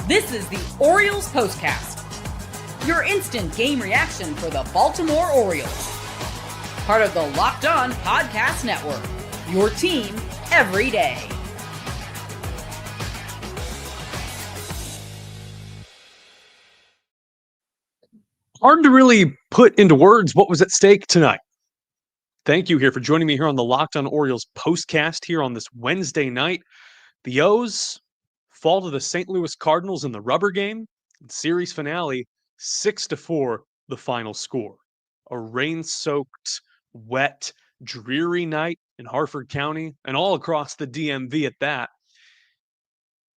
This is the Orioles Postcast, your instant game reaction for the Baltimore Orioles. Part of the Locked On Podcast Network, your team every day. Hard to really put into words what was at stake tonight. Thank you here for joining me here on the Locked On Orioles Postcast here on this Wednesday night. The O's fall to the St. Louis Cardinals in the rubber game. Series finale, 6-4, the final score. A rain-soaked, wet, dreary night in Harford County and all across the DMV at that.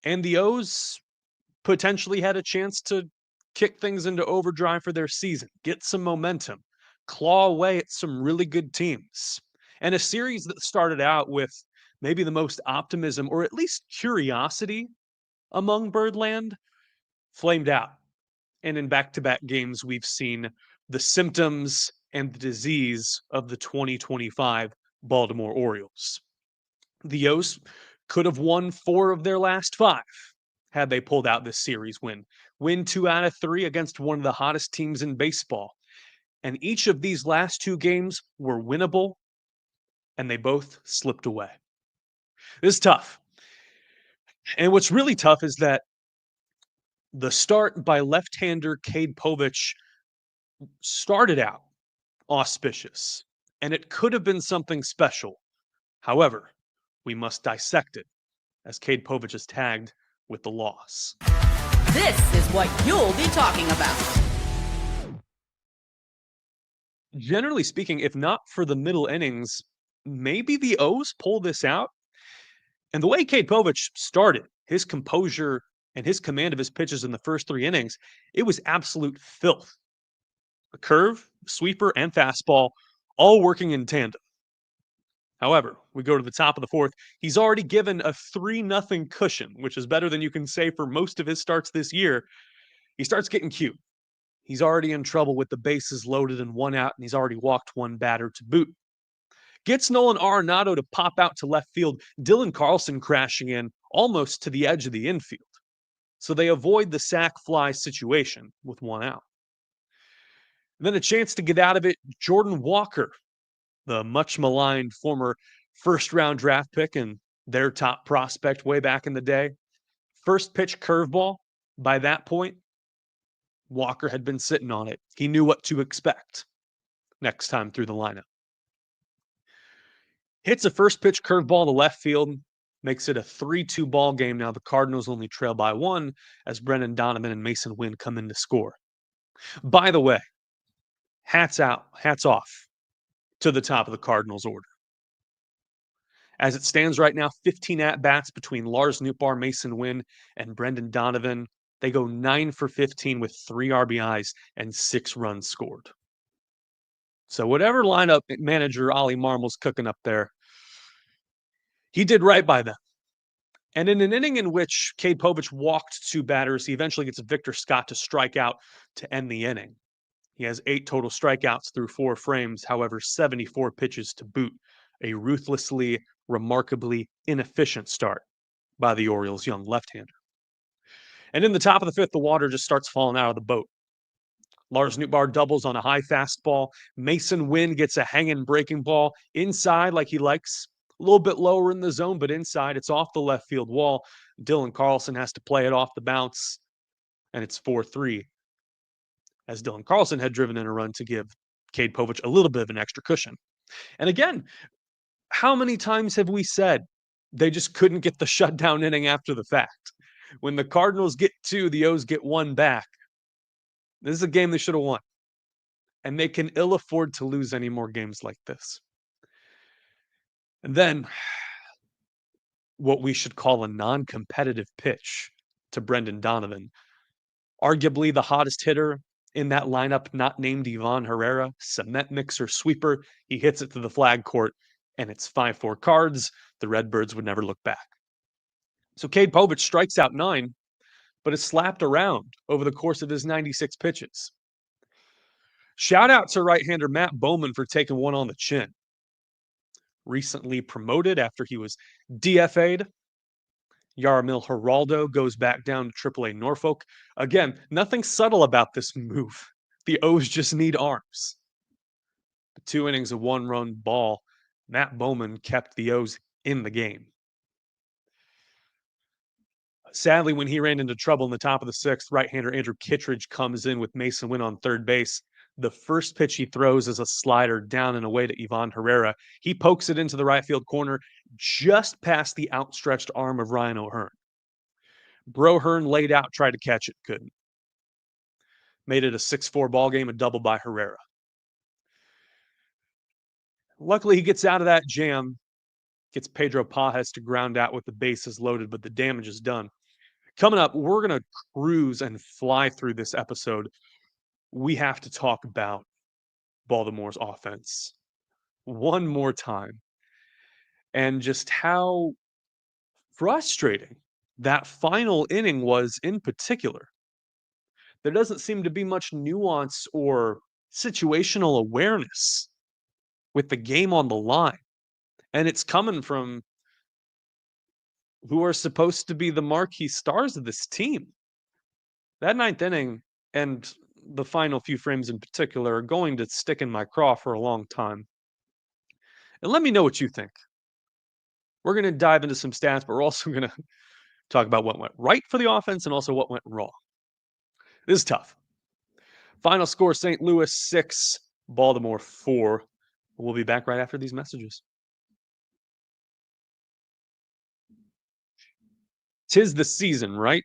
And the O's potentially had a chance to kick things into overdrive for their season, get some momentum, claw away at some really good teams. And a series that started out with maybe the most optimism or at least curiosity among Birdland flamed out. And in back-to-back games, we've seen the symptoms and the disease of the 2025 Baltimore Orioles. The O's could have won 4 of their last 5 had they pulled out this series win. Win 2 out of 3 against one of the hottest teams in baseball. And each of these last 2 games were winnable, and they both slipped away. This is tough. And what's really tough is that the start by left-hander Cade Povich started out auspicious, and it could have been something special. However, we must dissect it, as Cade Povich is tagged with the loss. This is what you'll be talking about. Generally speaking, if not for the middle innings, maybe the O's pull this out. And the way Cade Povich started, his composure and his command of his pitches in the first 3 innings, it was absolute filth. A curve, sweeper, and fastball all working in tandem. However, we go to the top of the 4th. He's already given a 3-0 cushion, which is better than you can say for most of his starts this year. He starts getting cute. He's already in trouble with the bases loaded and 1 out, and he's already walked 1 batter to boot. Gets Nolan Arenado to pop out to left field, Dylan Carlson crashing in almost to the edge of the infield. So they avoid the sac fly situation with 1 out. And then a chance to get out of it, Jordan Walker, the much maligned former first-round draft pick and their top prospect way back in the day. First pitch curveball. By that point, Walker had been sitting on it. He knew what to expect next time through the lineup. Hits a first pitch curveball to left field, makes it a 3-2 ball game. Now the Cardinals only trail by 1 as Brendan Donovan and Mason Wynn come in to score. By the way, hats off to the top of the Cardinals order. As it stands right now, 15 at-bats between Lars Nootbaar, Mason Wynn, and Brendan Donovan. They go 9 for 15 with 3 RBIs and 6 runs scored. So whatever lineup manager Ollie Marmol's cooking up there, he did right by them. And in an inning in which Cade Povich walked 2 batters, he eventually gets Victor Scott to strike out to end the inning. He has 8 total strikeouts through 4 frames, however, 74 pitches to boot. A ruthlessly, remarkably inefficient start by the Orioles' young left-hander. And in the top of the 5th, the water just starts falling out of the boat. Lars Nootbaar doubles on a high fastball. Mason Wynn gets a hanging breaking ball inside like he likes. A little bit lower in the zone, but inside. It's off the left field wall. Dylan Carlson has to play it off the bounce, and it's 4-3. As Dylan Carlson had driven in a run to give Cade Povich a little bit of an extra cushion. And again, how many times have we said they just couldn't get the shutdown inning after the fact? When the Cardinals get 2, the O's get 1 back. This is a game they should have won. And they can ill afford to lose any more games like this. And then what we should call a non-competitive pitch to Brendan Donovan. Arguably the hottest hitter in that lineup, not named Ivan Herrera, cement mixer sweeper. He hits it to the flag court, and it's 5-4 Cards. The Redbirds would never look back. So Cade Povich strikes out 9, but is slapped around over the course of his 96 pitches. Shout out to right-hander Matt Bowman for taking 1 on the chin. Recently promoted after he was DFA'd. Yaramil Geraldo goes back down to AAA Norfolk. Again, nothing subtle about this move. The O's just need arms. 2 innings of 1-run ball. Matt Bowman kept the O's in the game. Sadly, when he ran into trouble in the top of the 6th, right-hander Andrew Kittredge comes in with Mason Wynn on third base. The first pitch he throws is a slider down and away to Ivan Herrera. He pokes it into the right field corner just past the outstretched arm of Ryan O'Hearn. Bro Hearn laid out, tried to catch it, couldn't. Made it a 6-4 ball game, a double by Herrera. Luckily, he gets out of that jam, gets Pedro Pajes to ground out with the bases loaded, but the damage is done. Coming up, we're going to cruise and fly through this episode. We have to talk about Baltimore's offense one more time and just how frustrating that final inning was in particular. There doesn't seem to be much nuance or situational awareness with the game on the line. And it's coming from who are supposed to be the marquee stars of this team. That 9th inning and the final few frames in particular are going to stick in my craw for a long time. And let me know what you think. We're going to dive into some stats, but we're also going to talk about what went right for the offense and also what went wrong. This is tough. Final score, St. Louis 6, Baltimore 4. We'll be back right after these messages. 'Tis the season, right?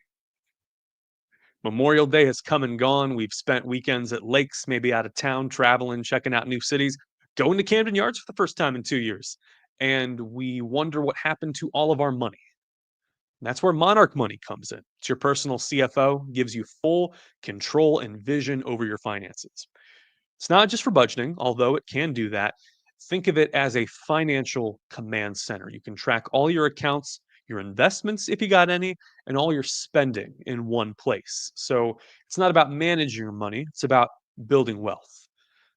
Memorial Day has come and gone. We've spent weekends at lakes, maybe out of town, traveling, checking out new cities, going to Camden Yards for the first time in 2 years. And we wonder what happened to all of our money. That's where Monarch Money comes in. It's your personal CFO, gives you full control and vision over your finances. It's not just for budgeting, although it can do that. Think of it as a financial command center. You can track all your accounts, your investments, if you got any, and all your spending in one place. So it's not about managing your money, it's about building wealth.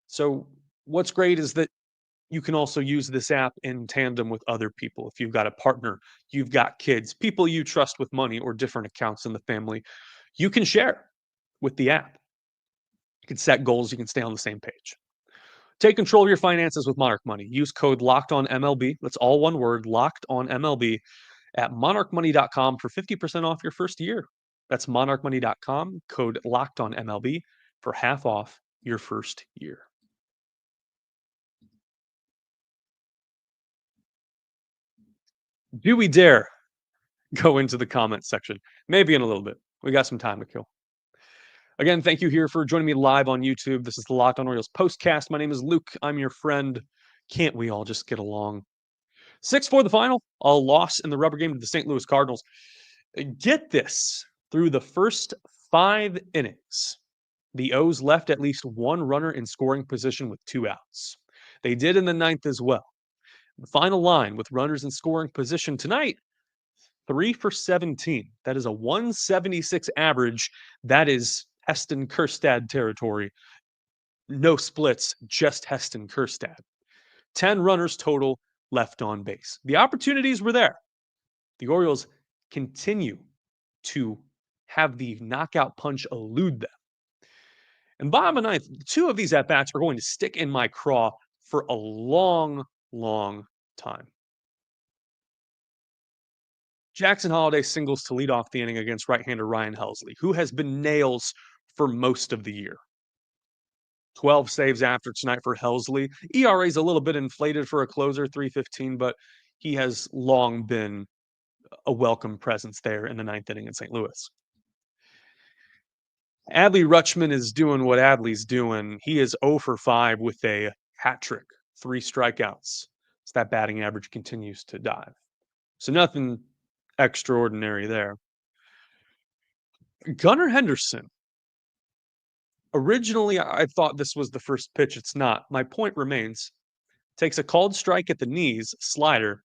So what's great is that you can also use this app in tandem with other people. If you've got a partner, you've got kids, people you trust with money or different accounts in the family, you can share with the app. You can set goals, you can stay on the same page. Take control of your finances with Monarch Money. Use code LOCKEDONMLB. That's all one word, LOCKEDONMLB at monarchmoney.com for 50% off your first year. That's monarchmoney.com, code LOCKEDONMLB for half off your first year. Do we dare go into the comment section? Maybe in a little bit. We got some time to kill. Again, thank you here for joining me live on YouTube. This is the Locked On Orioles postcast. My name is Luke. I'm your friend. Can't we all just get along? 6-4 the final, a loss in the rubber game to the St. Louis Cardinals. Get this, through the first 5 innings, the O's left at least one runner in scoring position with 2 outs. They did in the 9th as well. The final line with runners in scoring position tonight, 3 for 17. That is a 176 average. That is Heston Kjerstad territory. No splits, just Heston Kjerstad. 10 runners total left on base. The opportunities were there. The Orioles continue to have the knockout punch elude them. And bottom of 9th, 2 of these at-bats are going to stick in my craw for a long, long time. Jackson Holliday singles to lead off the inning against right-hander Ryan Helsley, who has been nails for most of the year. 12 saves after tonight for Helsley. ERA is a little bit inflated for a closer, 3.15, but he has long been a welcome presence there in the 9th inning in St. Louis. Adley Rutman is doing what Adley's doing. He is 0 for 5 with a hat trick, 3 strikeouts. So that batting average continues to dive. So nothing extraordinary there. Gunnar Henderson. Originally, I thought this was the first pitch. It's not. My point remains. Takes a called strike at the knees, slider,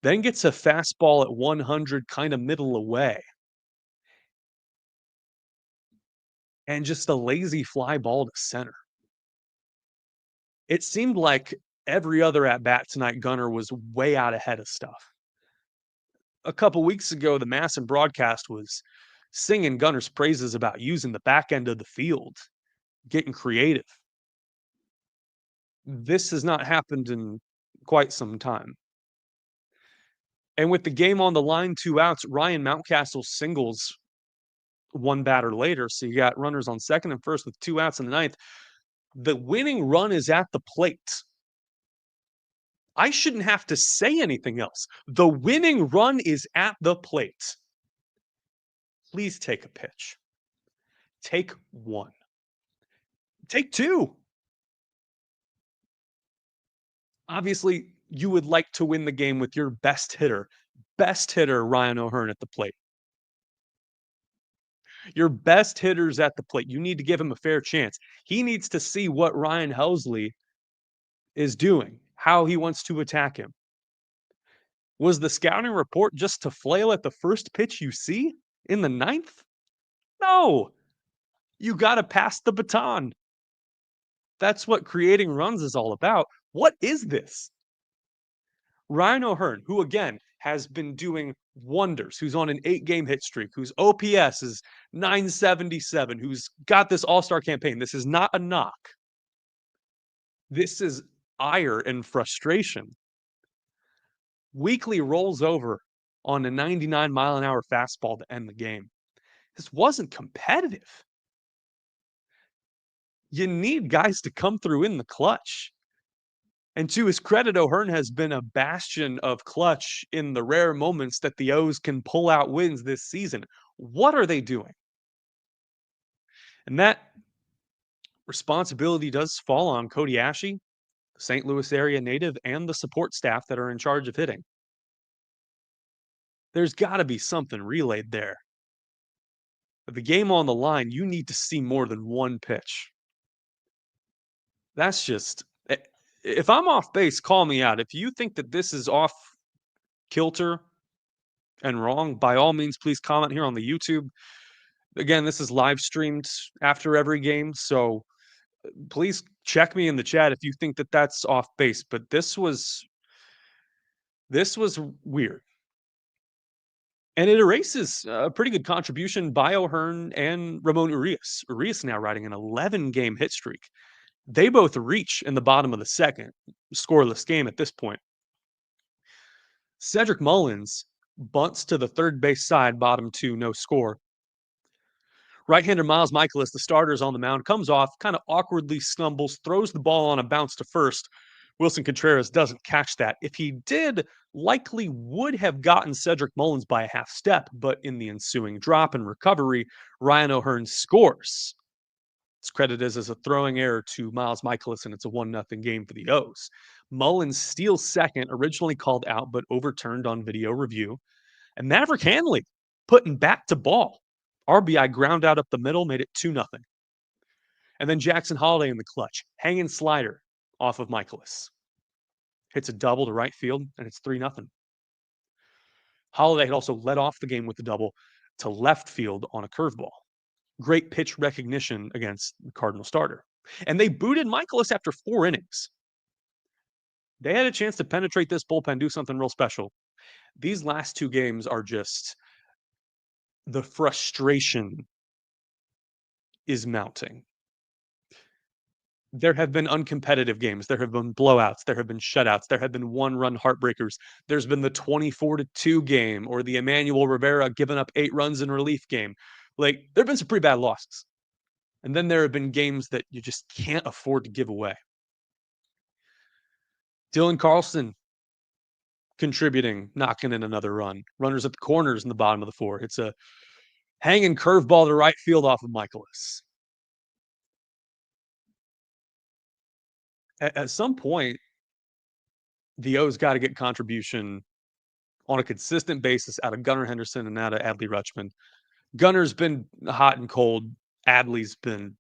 then gets a fastball at 100, kind of middle away. And just a lazy fly ball to center. It seemed like every other at-bat tonight, Gunnar was way out ahead of stuff. a couple weeks ago, the Masson broadcast was singing Gunner's praises about using the back end of the field, getting creative. This has not happened in quite some time. And with the game on the line, 2 outs, Ryan Mountcastle singles one batter later. So you got runners on second and first with 2 outs in the ninth. The winning run is at the plate. I shouldn't have to say anything else. The winning run is at the plate. Please take a pitch. Take one. Take two. Obviously, you would like to win the game with your best hitter, Ryan O'Hearn at the plate. Your best hitter's at the plate. You need to give him a fair chance. He needs to see what Ryan Helsley is doing, how he wants to attack him. Was the scouting report just to flail at the first pitch you see in the ninth? No. You got to pass the baton. That's what creating runs is all about. What is this? Ryan O'Hearn, who again has been doing wonders, who's on an 8-game hit streak, whose OPS is 977, who's got this all-star campaign. This is not a knock. This is ire and frustration. Weekly rolls over on a 99-mile-an-hour fastball to end the game. This wasn't competitive. You need guys to come through in the clutch. And to his credit, O'Hearn has been a bastion of clutch in the rare moments that the O's can pull out wins this season. What are they doing? And that responsibility does fall on Cody Ashe, the St. Louis area native, and the support staff that are in charge of hitting. There's got to be something relayed there. With the game on the line, you need to see more than one pitch. That's just, if I'm off base, call me out. If you think that this is off kilter and wrong, by all means, please comment here on the YouTube. Again, this is live streamed after every game, so please check me in the chat if you think that that's off base. But this was weird. And it erases a pretty good contribution by O'Hearn and Ramon Urias. Urias now riding an 11-game hit streak. They both reach in the bottom of the second. Scoreless game at this point. Cedric Mullins bunts to the third base side, bottom 2, no score. Right-hander Miles Michaelis, the starter's on the mound, comes off, kind of awkwardly stumbles, throws the ball on a bounce to first. Wilson Contreras doesn't catch that. If he did, likely would have gotten Cedric Mullins by a half step, but in the ensuing drop and recovery, Ryan O'Hearn scores. It's credited as a throwing error to Miles Michaelis, and it's a 1-0 game for the O's. Mullins steals second, originally called out, but overturned on video review. And Maverick Hanley putting bat to ball. RBI ground out up the middle, made it 2-0. And then Jackson Holliday in the clutch, hanging slider off of Michaelis. Hits a double to right field, and it's 3-0. Holliday had also led off the game with a double to left field on a curveball. Great pitch recognition against the Cardinal starter. And they booted Michaelis after 4 innings. They had a chance to penetrate this bullpen, do something real special. These last 2 games are just, the frustration is mounting. There have been uncompetitive games. There have been blowouts. There have been shutouts. There have been 1-run heartbreakers. There's been the 24-2 game or the Emmanuel Rivera giving up 8 runs in relief game. Like, there have been some pretty bad losses. And then there have been games that you just can't afford to give away. Dylan Carlson contributing, knocking in another run. Runners at the corners in the bottom of the 4. It's a hanging curveball to right field off of Michaelis. At some point, the O's got to get contribution on a consistent basis out of Gunnar Henderson and out of Adley Rutman. Gunner's been hot and cold. Adley's been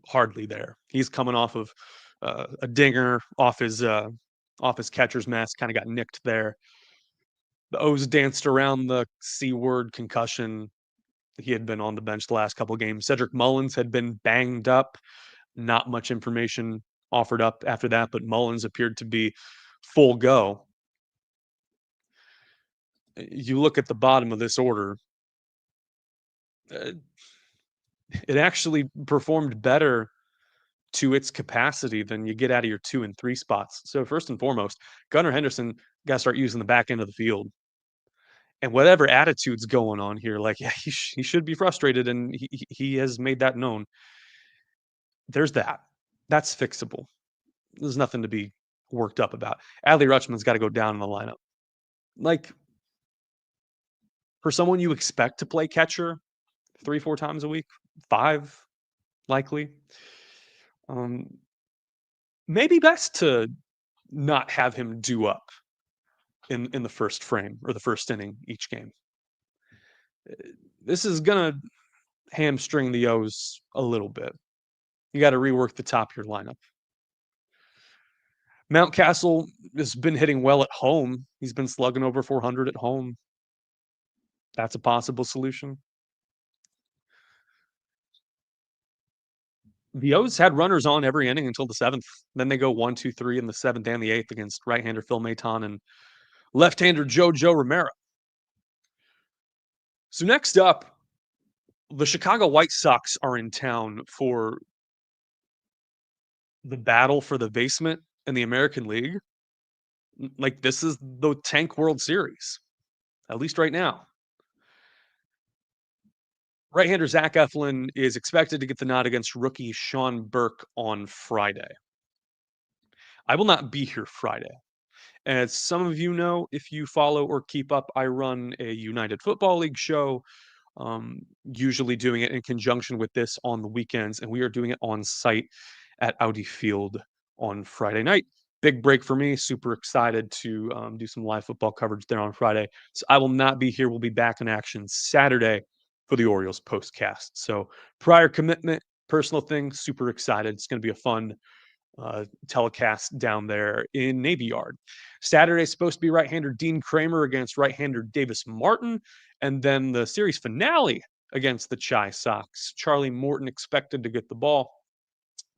hardly there. He's coming off of a dinger off his catcher's mask, kind of got nicked there. The O's danced around the C-word concussion. He had been on the bench the last couple of games. Cedric Mullins had been banged up. Not much information offered up after that, but Mullins appeared to be full go. you look at the bottom of this order, it actually performed better to its capacity than you get out of your 2 and 3 spots. So first and foremost, Gunnar Henderson got to start using the back end of the field. And whatever attitude's going on here, like, yeah, he should be frustrated, and he has made that known. There's that. That's fixable. There's nothing to be worked up about. Adley Rutman's got to go down in the lineup. Like, for someone you expect to play catcher 3-4 times a week, 5 likely, maybe best to not have him do up in the first frame or the first inning each game. This is gonna hamstring the O's a little bit. You got to rework the top of your lineup. Mountcastle has been hitting well at home. He's been slugging over 400 at home. That's a possible solution. The O's had runners on every inning until the 7th. Then they go 1, 2, 3 in the 7th and the 8th against right-hander Phil Maton and left-hander Joe Romero. So next up, the Chicago White Sox are in town for the battle for the basement in the American League. Like, this is the Tank World Series, at least right now. Right-hander Zach Eflin is expected to get the nod against rookie Sean Burke on Friday. I will not be here Friday. As some of you know, if you follow or keep up, I run a United Football League show, usually doing it in conjunction with this on the weekends, and we are doing it on site at Audi Field on Friday night. Big break for me. Super excited to do some live football coverage there on Friday. So I will not be here. We'll be back in action Saturday for the Orioles postcast. So prior commitment, personal thing, super excited. It's going to be a fun telecast down there in Navy Yard. Saturday's supposed to be right-hander Dean Kramer against right-hander Davis Martin, and then the series finale against the Chi Sox. Charlie Morton expected to get the ball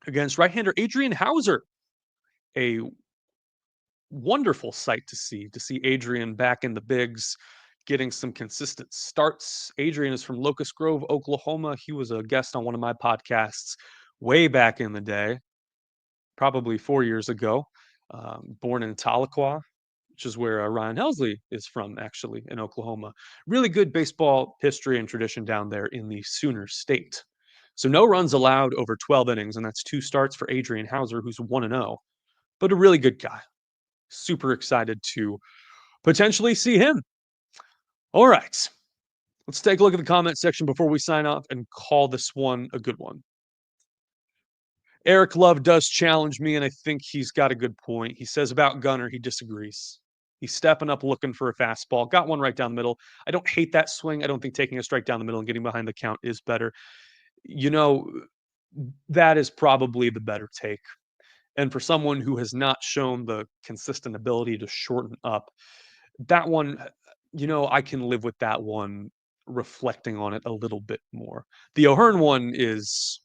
against right-hander Adrian Hauser. A wonderful sight to see Adrian back in the bigs, getting some consistent starts. Adrian is from Locust Grove, Oklahoma. He was a guest on one of my podcasts way back in the day, probably 4 years ago. Born in Tahlequah, which is where Ryan Helsley is from, actually, in Oklahoma. Really good baseball history and tradition down there in the Sooner State. So no runs allowed over 12 innings, and that's 2 starts for Adrian Hauser, who's 1-0, but a really good guy. Super excited to potentially see him. All right. Let's take a look at the comment section before we sign off and call this one a good one. Eric Love does challenge me, and I think he's got a good point. He says about Gunnar, he disagrees. He's stepping up looking for a fastball. Got one right down the middle. I don't hate that swing. I don't think taking a strike down the middle and getting behind the count is better. You know, that is probably the better take. And for someone who has not shown the consistent ability to shorten up, that one, I can live with that one reflecting on it a little bit more. The O'Hearn one is,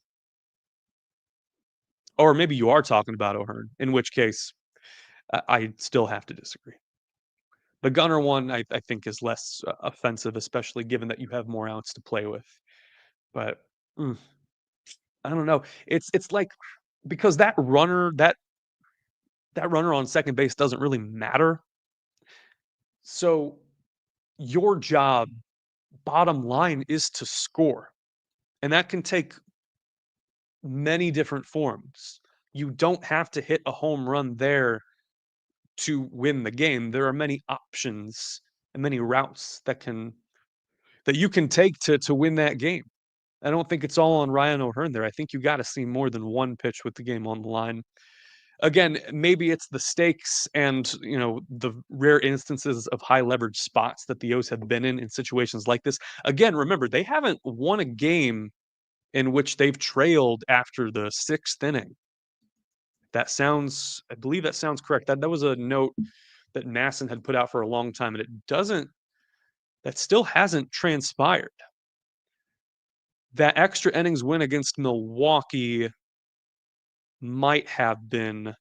or maybe you are talking about O'Hearn, in which case I still have to disagree. The Gunner one, I think, is less offensive, especially given that you have more outs to play with. But I don't know. It's like, because that runner on second base doesn't really matter. So your job, bottom line, is to score. And that can take many different forms. You don't have to hit a home run there to win the game. There are many options and many routes that you can take to win that game. I don't think it's all on Ryan O'Hearn there. I think you got to see more than one pitch with the game on the line. Again, maybe it's the stakes and, the rare instances of high leverage spots that the O's have been in situations like this. Again, remember, they haven't won a game in which they've trailed after the 6th inning. I believe that sounds correct. That was a note that Masson had put out for a long time, and that still hasn't transpired. That extra innings win against Milwaukee might have been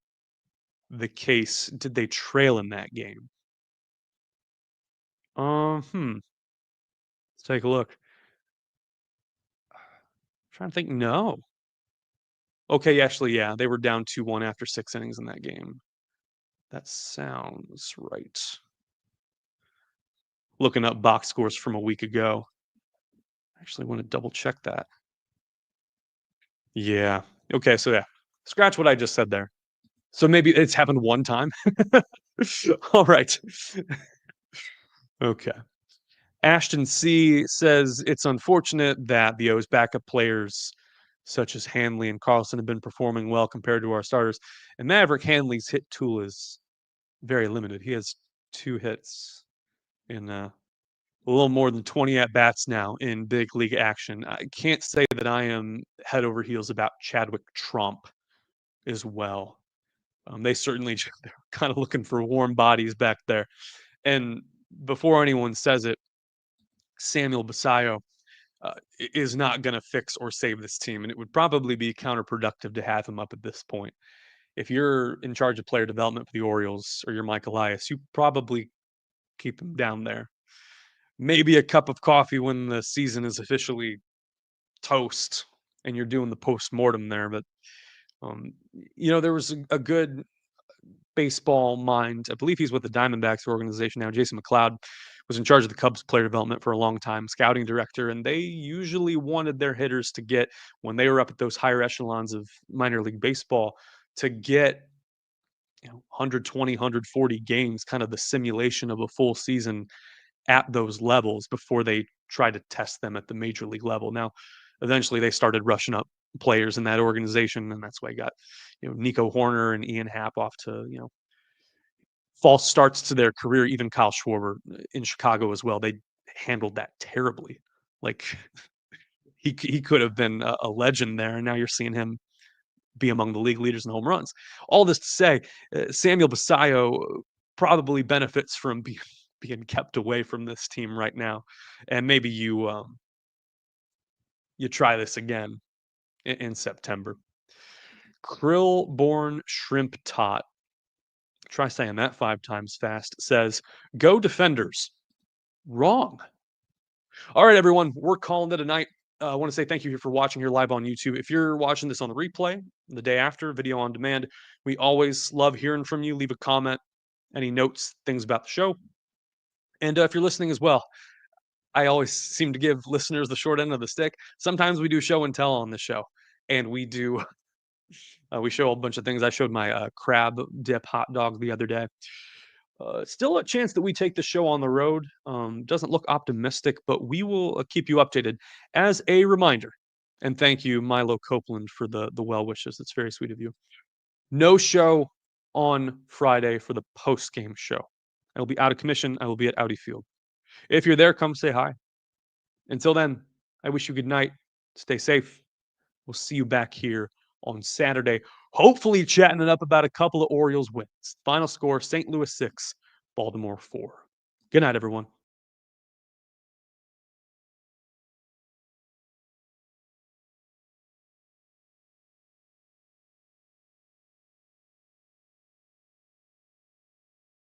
the case. Did they trail in that game? Let's take a look. Trying to think. No. Okay, actually, yeah, they were down 2-1 after 6 innings in that game. That sounds right. Looking up box scores from a week ago. Actually want to double check that. Yeah. Okay, so yeah. Scratch what I just said there. So maybe it's happened one time. All right. Okay. Ashton C says it's unfortunate that the O's backup players such as Hanley and Carlson have been performing well compared to our starters. And Maverick Hanley's hit tool is very limited. He has 2 hits in a little more than 20 at bats now in big league action. I can't say that I am head over heels about Chadwick Trump as well. They certainly they're kind of looking for warm bodies back there. And before anyone says it, Samuel Bisayio is not going to fix or save this team, and it would probably be counterproductive to have him up at this point. If you're in charge of player development for the Orioles or you're Mike Elias, you probably keep him down there. Maybe a cup of coffee when the season is officially toast and you're doing the post-mortem there. But, there was a good baseball mind. I believe he's with the Diamondbacks organization now. Jason McLeod was in charge of the Cubs player development for a long time, scouting director, and they usually wanted their hitters to get, when they were up at those higher echelons of minor league baseball, to get 120, 140 games, kind of the simulation of a full season at those levels before they try to test them at the major league level. Now, eventually they started rushing up players in that organization, and that's why I got, Nico Horner and Ian Happ off to, false starts to their career. Even Kyle Schwarber in Chicago as well. They handled that terribly. Like he could have been a legend there, and now you're seeing him be among the league leaders in home runs. All this to say, Samuel Bisayio probably benefits from being kept away from this team right now, and maybe you try this again in September. Krill-born Shrimp Tot, try saying that 5 times fast, says, "Go Defenders." Wrong. All right, everyone, we're calling it a night. I want to say thank you for watching here live on YouTube. If you're watching this on the replay, the day after, video on demand, we always love hearing from you. Leave a comment, any notes, things about the show. And if you're listening as well, I always seem to give listeners the short end of the stick. Sometimes we do show and tell on the show, and we do we show a bunch of things. I showed my crab dip hot dog the other day. Still a chance that we take the show on the road. Doesn't look optimistic, but we will keep you updated. As a reminder, and thank you, Milo Copeland, for the well wishes. It's very sweet of you. No show on Friday for the post game show. I will be out of commission. I will be at Audi Field. If you're there, come say hi. Until then, I wish you good night. Stay safe. We'll see you back here on Saturday, hopefully chatting it up about a couple of Orioles wins. Final score, St. Louis 6, Baltimore 4. Good night, everyone.